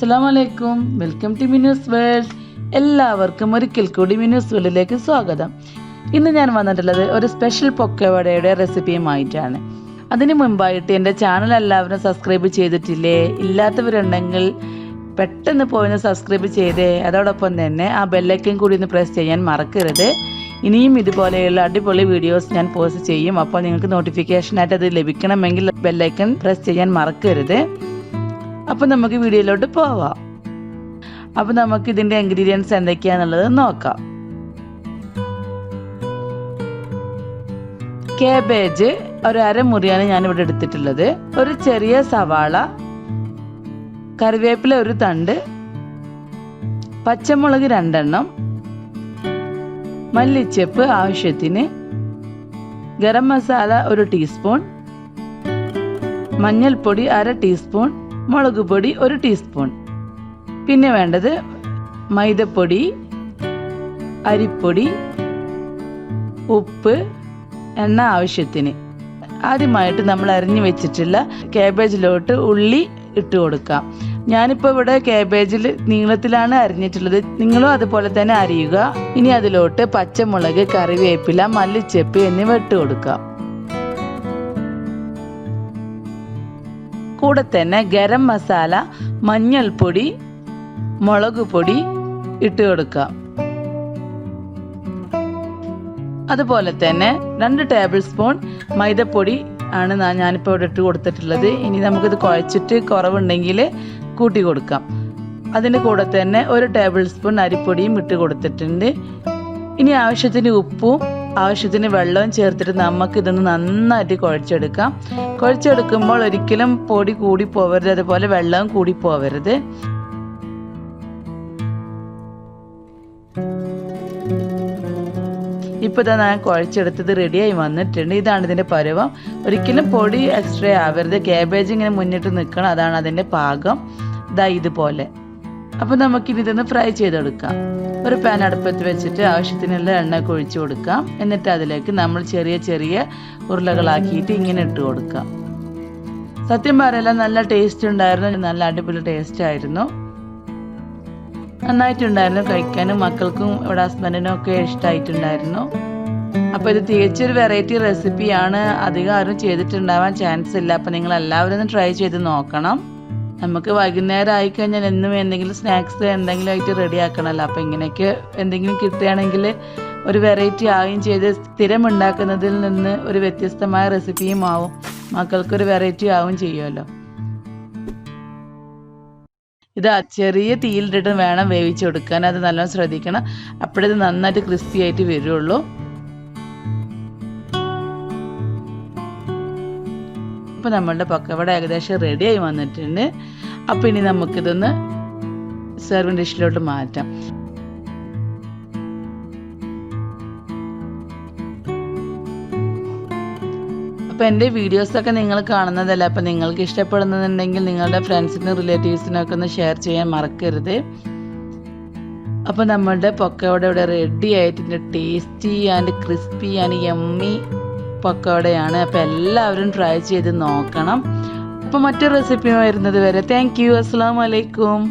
അസ്സലാമലൈക്കും, welcome to Minu's world. എല്ലാവർക്കും ഒരിക്കൽ കൂടി മിനൂസ് വേൾഡിലേക്ക് സ്വാഗതം. ഇന്ന് ഞാൻ വന്നിട്ടുള്ളത് ഒരു സ്പെഷ്യൽ പൊക്കവടയുടെ റെസിപ്പിയുമായിട്ടാണ്. അതിന് മുമ്പായിട്ട് എൻ്റെ ചാനൽ എല്ലാവരും സബ്സ്ക്രൈബ് ചെയ്തിട്ടില്ലേ? ഇല്ലാത്തവരുണ്ടെങ്കിൽ പെട്ടെന്ന് പോയി സബ്സ്ക്രൈബ് ചെയ്തേ. അതോടൊപ്പം തന്നെ ആ ബെല്ലൈക്കൻ കൂടി ഒന്ന് പ്രസ് ചെയ്യാൻ മറക്കരുത്. ഇനിയും ഇതുപോലെയുള്ള അടിപൊളി വീഡിയോസ് ഞാൻ പോസ്റ്റ് ചെയ്യും. അപ്പോൾ നിങ്ങൾക്ക് നോട്ടിഫിക്കേഷനായിട്ട് അത് ലഭിക്കണമെങ്കിൽ ബെല്ലൈക്കൻ പ്രസ് ചെയ്യാൻ മറക്കരുത്. അപ്പോൾ നമുക്ക് വീഡിയോയിലോട്ട് പോവാം. അപ്പോൾ നമുക്ക് ഇതിൻ്റെ ഇൻഗ്രീഡിയൻസ് എന്തൊക്കെയാണെന്നുള്ളത് നോക്കാം. കാബേജ് ഒരു അരമുറിയാണ് ഞാനിവിടെ എടുത്തിട്ടുള്ളത്. ഒരു ചെറിയ സവാള, കറിവേപ്പില ഒരു തണ്ട്, പച്ചമുളക് 2 എണ്ണം, മല്ലിച്ചപ്പ് ആവശ്യത്തിന്, ഗരം മസാല 1 ടീസ്പൂൺ, മഞ്ഞൾപ്പൊടി 1/2 ടീസ്പൂൺ, മുളക് പൊടി 1 ടീസ്പൂൺ. പിന്നെ വേണ്ടത് മൈദപ്പൊടി, അരിപ്പൊടി, ഉപ്പ്, എണ്ണ ആവശ്യത്തിന്. ആദ്യമായിട്ട് നമ്മൾ അരിഞ്ഞു വെച്ചിട്ടുള്ള കാബേജിലോട്ട് ഉള്ളി ഇട്ട് കൊടുക്കാം. ഞാനിപ്പോൾ ഇവിടെ കാബേജിൽ നീളത്തിലാണ് അരിഞ്ഞിട്ടുള്ളത്. നിങ്ങളും അതുപോലെ തന്നെ അരിയുക. ഇനി അതിലോട്ട് പച്ചമുളക്, കറിവേപ്പില, മല്ലിച്ചപ്പ് എന്നിവ ഇട്ട് കൊടുക്കാം. കൂടെ തന്നെ ഗരം മസാല, മഞ്ഞൾപ്പൊടി, മുളക് പൊടി ഇട്ട് കൊടുക്കാം. അതുപോലെ തന്നെ 2 ടേബിൾ സ്പൂൺ മൈദപ്പൊടി ആണ് ഞാനിപ്പോൾ ഇവിടെ ഇട്ട് കൊടുത്തിട്ടുള്ളത്. ഇനി നമുക്കിത് കുഴച്ചിട്ട് കുറവുണ്ടെങ്കിൽ കൂട്ടി കൊടുക്കാം. അതിൻ്റെ കൂടെ തന്നെ 1 ടേബിൾ സ്പൂൺ അരിപ്പൊടിയും ഇട്ട് കൊടുത്തിട്ടുണ്ട്. ഇനി ആവശ്യത്തിന് ഉപ്പും ആവശ്യത്തിന് വെള്ളവും ചേർത്തിട്ട് നമുക്കിതൊന്ന് നന്നായിട്ട് കുഴച്ചെടുക്കാം. കുഴച്ചെടുക്കുമ്പോൾ ഒരിക്കലും പൊടി കൂടി പോവരുത്, അതുപോലെ വെള്ളവും കൂടി പോവരുത്. ഇപ്പോൾ ഇതാ ഞാൻ കുഴച്ചെടുത്തത് റെഡിയായി വന്നിട്ടുണ്ട്. ഇതാണ് ഇതിൻ്റെ പരുവം. ഒരിക്കലും പൊടി എക്സ്ട്രാ ആവരുത്. കാബേജ് ഇങ്ങനെ മുന്നിട്ട് നിൽക്കണം, അതാണ് അതിൻ്റെ പാകം. ഇതാ ഇതുപോലെ. അപ്പോൾ നമുക്കിനി ഇതൊന്ന് ഫ്രൈ ചെയ്തെടുക്കാം. ഒരു പാൻ അടുപ്പത്ത് വെച്ചിട്ട് ആവശ്യത്തിനുള്ള എണ്ണ ഒഴിച്ച് കൊടുക്കാം. എന്നിട്ട് അതിലേക്ക് നമ്മൾ ചെറിയ ചെറിയ ഉരുളകളാക്കിയിട്ട് ഇങ്ങനെ ഇട്ട് കൊടുക്കാം. സത്യം പറയല്ല, നല്ല ടേസ്റ്റ് ഉണ്ടായിരുന്നു. നല്ല അടിപൊളി ടേസ്റ്റ് ആയിരുന്നു. നന്നായിട്ടുണ്ടായിരുന്നു. കഴിക്കാനും മക്കൾക്കും ഇവിടെ ഹസ്ബൻഡിനും ഒക്കെ ഇഷ്ടമായിട്ടുണ്ടായിരുന്നു. അപ്പോൾ ഇത് തികച്ചൊരു വെറൈറ്റി റെസിപ്പിയാണ്. അധികം ആരും ചെയ്തിട്ടുണ്ടാവാൻ ചാൻസ് ഇല്ല. അപ്പോൾ നിങ്ങൾ എല്ലാവരും ഒന്ന് ട്രൈ ചെയ്ത് നോക്കണം. നമുക്ക് വൈകുന്നേരം ആയിക്കഴിഞ്ഞാൽ എന്നും എന്തെങ്കിലും സ്നാക്സ് എന്തെങ്കിലും ആയിട്ട് റെഡി ആക്കണമല്ലോ. അപ്പോൾ ഇങ്ങനെയൊക്കെ എന്തെങ്കിലും കിട്ടുകയാണെങ്കിൽ ഒരു വെറൈറ്റി ആവുകയും ചെയ്ത് സ്ഥിരം ഉണ്ടാക്കുന്നതിൽ നിന്ന് ഒരു വ്യത്യസ്തമായ റെസിപ്പിയും ആവും. മക്കൾക്കൊരു വെറൈറ്റി ആവുകയും ചെയ്യുമല്ലോ. ഇത് ചെറിയ തീയിലിട്ടിട്ട് വേണം വേവിച്ച് കൊടുക്കാൻ. അത് നല്ലോണം ശ്രദ്ധിക്കണം. അപ്പോഴത് നന്നായിട്ട് ക്രിസ്പി ആയിട്ട് വരുള്ളൂ. അപ്പോൾ നമ്മളുടെ പക്കവട ഏകദേശം റെഡിയായി വന്നിട്ടുണ്ട്. അപ്പോൾ ഇനി നമുക്കിതൊന്ന് സെർവിങ് ഡിഷിലോട്ട് മാറ്റാം. അപ്പോൾ എൻ്റെ വീഡിയോസൊക്കെ നിങ്ങൾ കാണുന്നതല്ല. അപ്പോൾ നിങ്ങൾക്ക് ഇഷ്ടപ്പെടുന്നുണ്ടെങ്കിൽ നിങ്ങളുടെ ഫ്രണ്ട്സിനും റിലേറ്റീവ്സിനും ഒക്കെ ഒന്ന് ഷെയർ ചെയ്യാൻ മറക്കരുത്. അപ്പോൾ നമ്മളുടെ പൊക്കവട ഇവിടെ റെഡി ആയിട്ടുണ്ട്. Tasty and crispy and yummy പൊക്കവടയാണ്. അപ്പോൾ എല്ലാവരും ട്രൈ ചെയ്ത് നോക്കണം. അപ്പോൾ മറ്റൊരു റെസിപ്പി വരുന്നത് വരെ താങ്ക് യു. അസ്സലാമു അലൈക്കും.